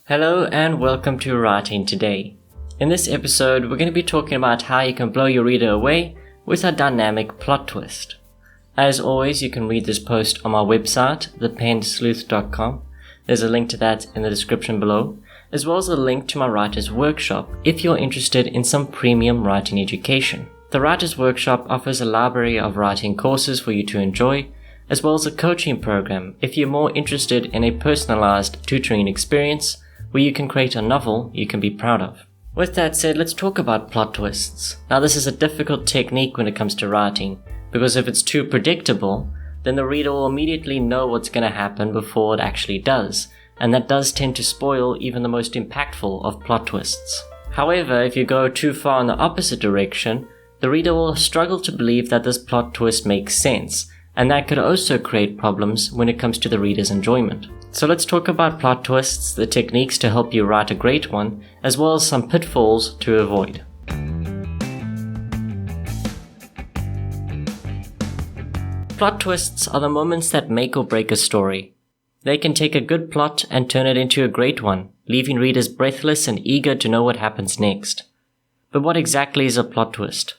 Hello and welcome to Writing Today. In this episode, we're going to be talking about how you can blow your reader away with a dynamic plot twist. As always, you can read this post on my website, thepensleuth.com. There's a link to that in the description below, as well as a link to my writer's workshop if you're interested in some premium writing education. The writer's workshop offers a library of writing courses for you to enjoy, as well as a coaching program if you're more interested in a personalized tutoring experience where you can create a novel you can be proud of. With that said, let's talk about plot twists. Now, this is a difficult technique when it comes to writing, because if it's too predictable, then the reader will immediately know what's going to happen before it actually does, and that does tend to spoil even the most impactful of plot twists. However, if you go too far in the opposite direction, the reader will struggle to believe that this plot twist makes sense, and that could also create problems when it comes to the reader's enjoyment. So let's talk about plot twists, the techniques to help you write a great one, as well as some pitfalls to avoid. Plot twists are the moments that make or break a story. They can take a good plot and turn it into a great one, leaving readers breathless and eager to know what happens next. But what exactly is a plot twist?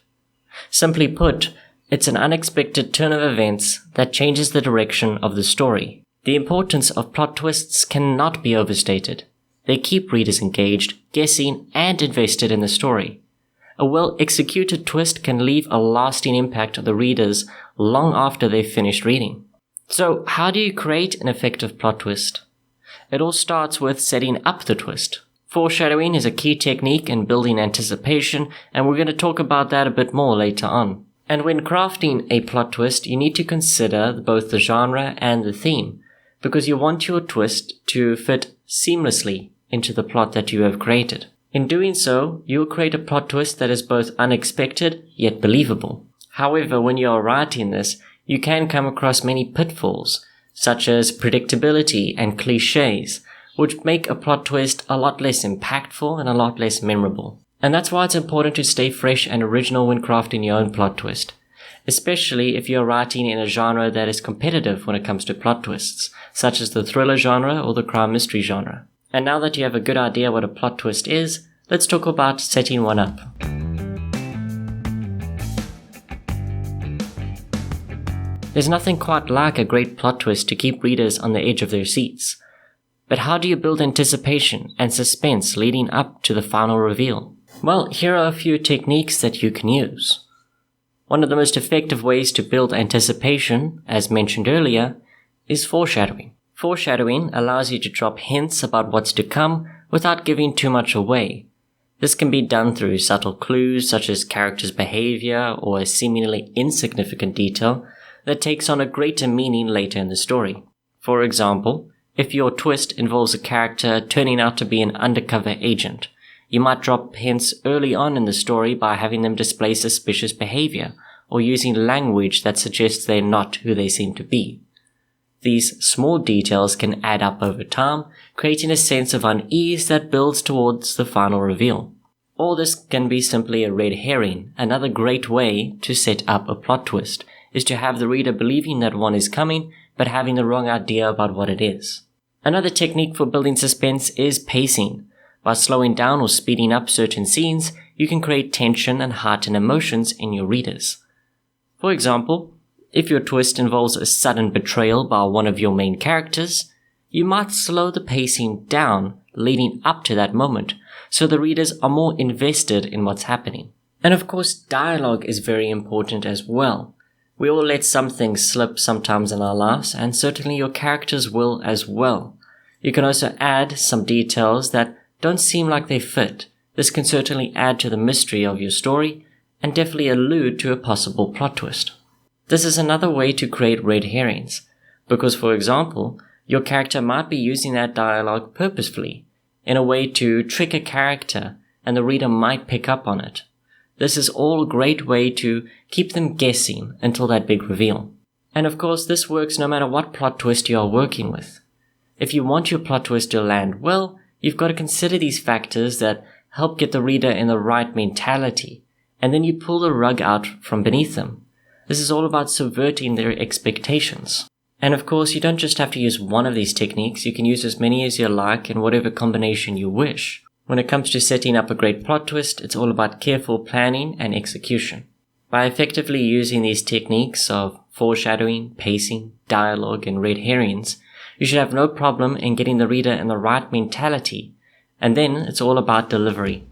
Simply put, it's an unexpected turn of events that changes the direction of the story. The importance of plot twists cannot be overstated. They keep readers engaged, guessing, and invested in the story. A well-executed twist can leave a lasting impact on the readers long after they've finished reading. So, how do you create an effective plot twist? It all starts with setting up the twist. Foreshadowing is a key technique in building anticipation, and we're going to talk about that a bit more later on. And when crafting a plot twist, you need to consider both the genre and the theme, because you want your twist to fit seamlessly into the plot that you have created. In doing so, you will create a plot twist that is both unexpected yet believable. However, when you are writing this, you can come across many pitfalls, such as predictability and cliches, which make a plot twist a lot less impactful and a lot less memorable. And that's why it's important to stay fresh and original when crafting your own plot twist, especially if you're writing in a genre that is competitive when it comes to plot twists, such as the thriller genre or the crime mystery genre. And now that you have a good idea what a plot twist is, let's talk about setting one up. There's nothing quite like a great plot twist to keep readers on the edge of their seats. But how do you build anticipation and suspense leading up to the final reveal? Well, here are a few techniques that you can use. One of the most effective ways to build anticipation, as mentioned earlier, is foreshadowing. Foreshadowing allows you to drop hints about what's to come without giving too much away. This can be done through subtle clues such as characters' behavior or a seemingly insignificant detail that takes on a greater meaning later in the story. For example, if your twist involves a character turning out to be an undercover agent, you might drop hints early on in the story by having them display suspicious behavior or using language that suggests they're not who they seem to be. These small details can add up over time, creating a sense of unease that builds towards the final reveal. Or this can be simply a red herring. Another great way to set up a plot twist is to have the reader believing that one is coming, but having the wrong idea about what it is. Another technique for building suspense is pacing. By slowing down or speeding up certain scenes, you can create tension and heighten emotions in your readers. For example, if your twist involves a sudden betrayal by one of your main characters, you might slow the pacing down leading up to that moment, so the readers are more invested in what's happening. And of course, dialogue is very important as well. We all let some things slip sometimes in our lives, and certainly your characters will as well. You can also add some details that don't seem like they fit. This can certainly add to the mystery of your story and definitely allude to a possible plot twist. This is another way to create red herrings, because for example, your character might be using that dialogue purposefully in a way to trick a character and the reader might pick up on it. This is all a great way to keep them guessing until that big reveal. And of course, this works no matter what plot twist you are working with. If you want your plot twist to land well, you've got to consider these factors that help get the reader in the right mentality, and then you pull the rug out from beneath them. This is all about subverting their expectations. And of course, you don't just have to use one of these techniques, you can use as many as you like in whatever combination you wish. When it comes to setting up a great plot twist, it's all about careful planning and execution. By effectively using these techniques of foreshadowing, pacing, dialogue, and red herrings, you should have no problem in getting the reader in the right mentality, and then it's all about delivery.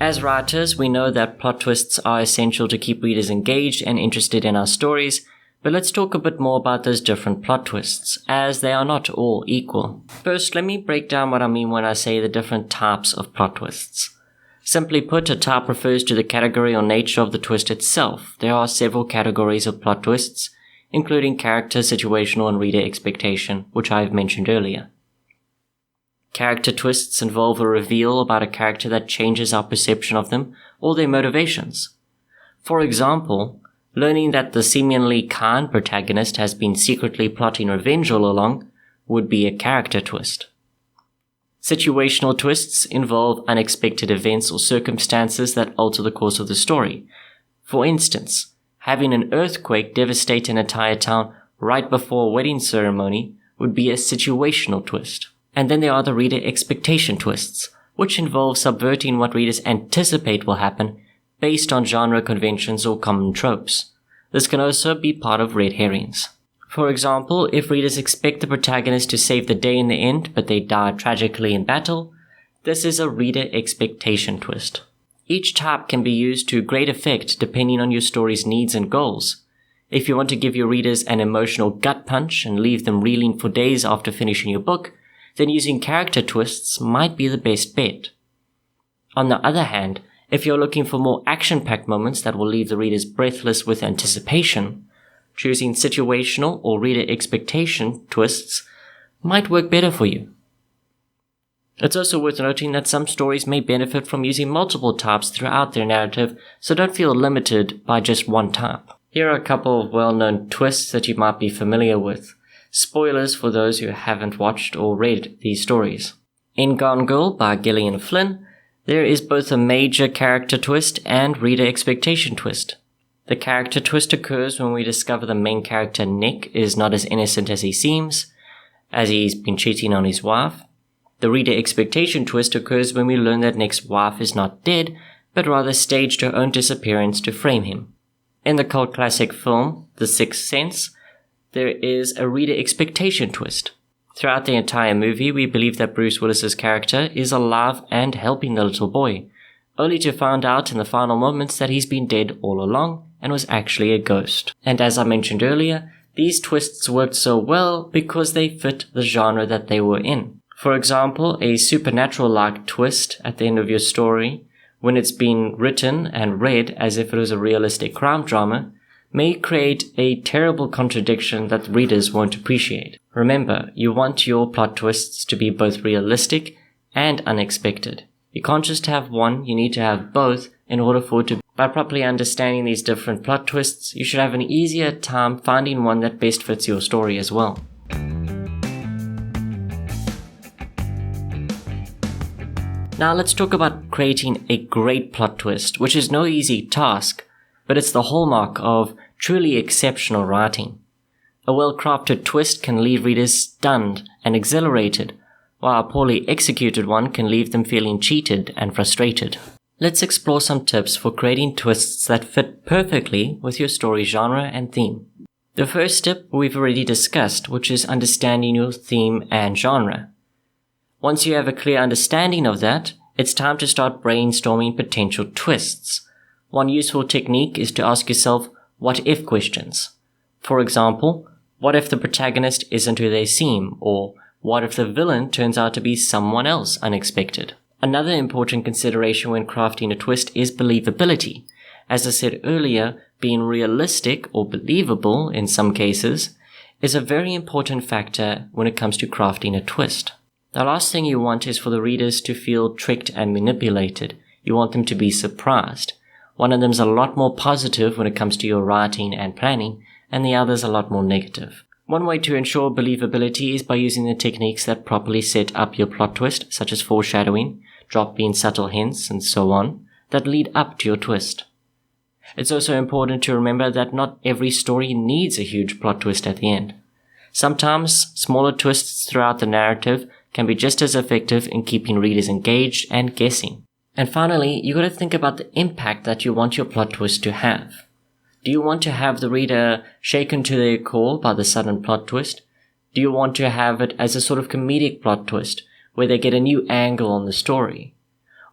As writers, we know that plot twists are essential to keep readers engaged and interested in our stories, but let's talk a bit more about those different plot twists, as they are not all equal. First, let me break down what I mean when I say the different types of plot twists. Simply put, a type refers to the category or nature of the twist itself. There are several categories of plot twists, including character, situational, and reader expectation, which I have mentioned earlier. Character twists involve a reveal about a character that changes our perception of them or their motivations. For example, learning that the seemingly kind protagonist has been secretly plotting revenge all along would be a character twist. Situational twists involve unexpected events or circumstances that alter the course of the story. For instance, having an earthquake devastate an entire town right before a wedding ceremony would be a situational twist. And then there are the reader expectation twists, which involve subverting what readers anticipate will happen based on genre conventions or common tropes. This can also be part of red herrings. For example, if readers expect the protagonist to save the day in the end, but they die tragically in battle, this is a reader expectation twist. Each type can be used to great effect depending on your story's needs and goals. If you want to give your readers an emotional gut punch and leave them reeling for days after finishing your book, then using character twists might be the best bet. On the other hand, if you're looking for more action-packed moments that will leave the readers breathless with anticipation, choosing situational or reader expectation twists might work better for you. It's also worth noting that some stories may benefit from using multiple types throughout their narrative, so don't feel limited by just one type. Here are a couple of well-known twists that you might be familiar with. Spoilers for those who haven't watched or read these stories. In Gone Girl by Gillian Flynn, there is both a major character twist and reader expectation twist. The character twist occurs when we discover the main character Nick is not as innocent as he seems, as he's been cheating on his wife. The reader expectation twist occurs when we learn that Nick's wife is not dead, but rather staged her own disappearance to frame him. In the cult classic film, The Sixth Sense, there is a reader expectation twist. Throughout the entire movie, we believe that Bruce Willis's character is alive and helping the little boy, only to find out in the final moments that he's been dead all along and was actually a ghost. And as I mentioned earlier, these twists worked so well because they fit the genre that they were in. For example, a supernatural-like twist at the end of your story, when it's been written and read as if it was a realistic crime drama, may create a terrible contradiction that readers won't appreciate. Remember, you want your plot twists to be both realistic and unexpected. You can't just have one, you need to have both in order for it to. By properly understanding these different plot twists, you should have an easier time finding one that best fits your story as well. Now let's talk about creating a great plot twist, which is no easy task, but it's the hallmark of truly exceptional writing. A well-crafted twist can leave readers stunned and exhilarated, while a poorly executed one can leave them feeling cheated and frustrated. Let's explore some tips for creating twists that fit perfectly with your story genre and theme. The first tip we've already discussed, which is understanding your theme and genre. Once you have a clear understanding of that, it's time to start brainstorming potential twists. One useful technique is to ask yourself what-if questions. For example, what if the protagonist isn't who they seem, or what if the villain turns out to be someone else unexpected? Another important consideration when crafting a twist is believability. As I said earlier, being realistic or believable in some cases is a very important factor when it comes to crafting a twist. The last thing you want is for the readers to feel tricked and manipulated. You want them to be surprised. One of them is a lot more positive when it comes to your writing and planning, and the other is a lot more negative. One way to ensure believability is by using the techniques that properly set up your plot twist, such as foreshadowing, dropping subtle hints, and so on, that lead up to your twist. It's also important to remember that not every story needs a huge plot twist at the end. Sometimes, smaller twists throughout the narrative can be just as effective in keeping readers engaged and guessing. And finally, you gotta think about the impact that you want your plot twist to have. Do you want to have the reader shaken to their core by the sudden plot twist? Do you want to have it as a sort of comedic plot twist, where they get a new angle on the story?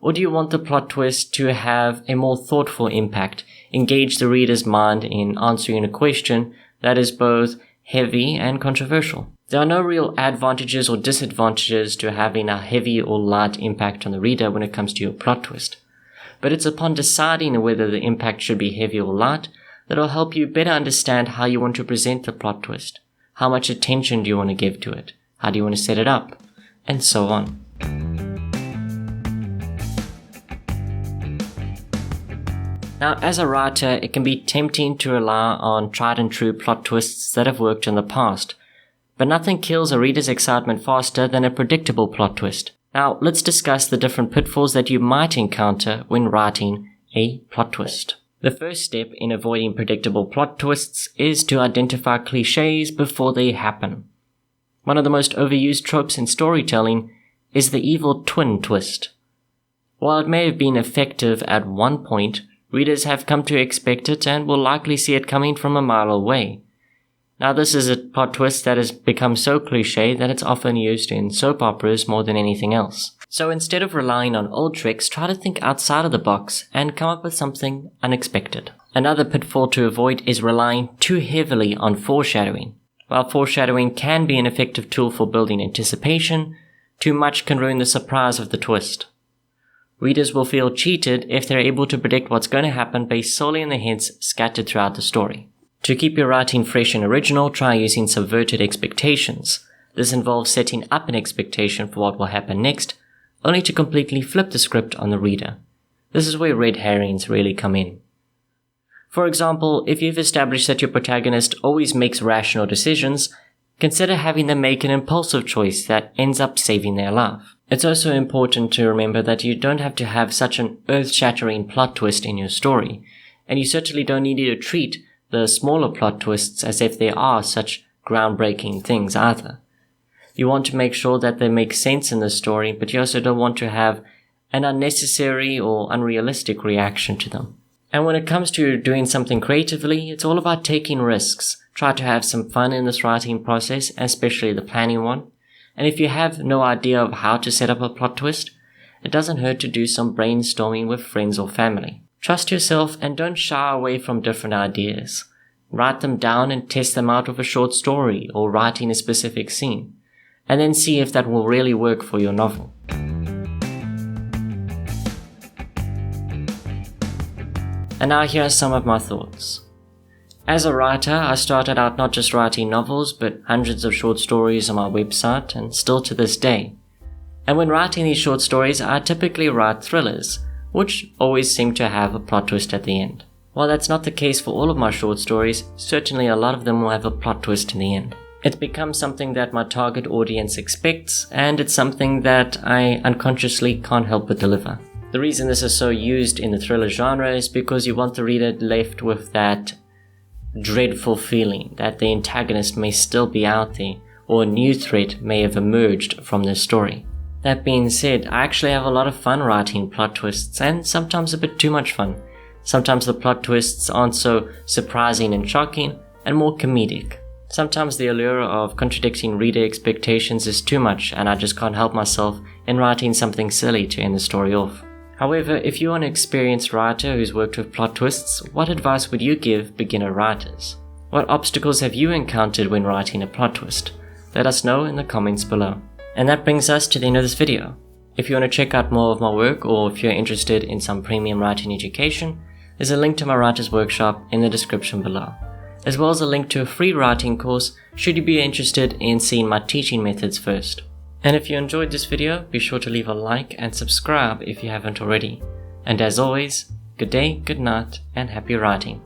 Or do you want the plot twist to have a more thoughtful impact, engage the reader's mind in answering a question that is both heavy and controversial? There are no real advantages or disadvantages to having a heavy or light impact on the reader when it comes to your plot twist. But it's upon deciding whether the impact should be heavy or light that will help you better understand how you want to present the plot twist. How much attention do you want to give to it? How do you want to set it up? And so on. Now, as a writer, it can be tempting to rely on tried and true plot twists that have worked in the past. But nothing kills a reader's excitement faster than a predictable plot twist. Now, let's discuss the different pitfalls that you might encounter when writing a plot twist. The first step in avoiding predictable plot twists is to identify cliches before they happen. One of the most overused tropes in storytelling is the evil twin twist. While it may have been effective at one point, readers have come to expect it and will likely see it coming from a mile away. Now, this is a plot twist that has become so cliché that it's often used in soap operas more than anything else. So instead of relying on old tricks, try to think outside of the box and come up with something unexpected. Another pitfall to avoid is relying too heavily on foreshadowing. While foreshadowing can be an effective tool for building anticipation, too much can ruin the surprise of the twist. Readers will feel cheated if they're able to predict what's going to happen based solely on the hints scattered throughout the story. To keep your writing fresh and original, try using subverted expectations. This involves setting up an expectation for what will happen next, only to completely flip the script on the reader. This is where red herrings really come in. For example, if you've established that your protagonist always makes rational decisions, consider having them make an impulsive choice that ends up saving their life. It's also important to remember that you don't have to have such an earth-shattering plot twist in your story, and you certainly don't need to treat the smaller plot twists as if they are such groundbreaking things either. You want to make sure that they make sense in the story, but you also don't want to have an unnecessary or unrealistic reaction to them. And when it comes to doing something creatively, it's all about taking risks. Try to have some fun in this writing process, especially the planning one. And if you have no idea of how to set up a plot twist, it doesn't hurt to do some brainstorming with friends or family. Trust yourself and don't shy away from different ideas. Write them down and test them out with a short story or writing a specific scene, and then see if that will really work for your novel. And now here are some of my thoughts. As a writer, I started out not just writing novels, but hundreds of short stories on my website, and still to this day. And when writing these short stories, I typically write thrillers, which always seem to have a plot twist at the end. While that's not the case for all of my short stories, certainly a lot of them will have a plot twist in the end. It's become something that my target audience expects, and it's something that I unconsciously can't help but deliver. The reason this is so used in the thriller genre is because you want the reader left with that dreadful feeling that the antagonist may still be out there, or a new threat may have emerged from this story. That being said, I actually have a lot of fun writing plot twists, and sometimes a bit too much fun. Sometimes the plot twists aren't so surprising and shocking, and more comedic. Sometimes the allure of contradicting reader expectations is too much, and I just can't help myself in writing something silly to end the story off. However, if you're an experienced writer who's worked with plot twists, what advice would you give beginner writers? What obstacles have you encountered when writing a plot twist? Let us know in the comments below. And that brings us to the end of this video. If you want to check out more of my work, or if you're interested in some premium writing education, there's a link to my writer's workshop in the description below, as well as a link to a free writing course should you be interested in seeing my teaching methods first. And if you enjoyed this video, be sure to leave a like and subscribe if you haven't already. And as always, good day, good night, and happy writing.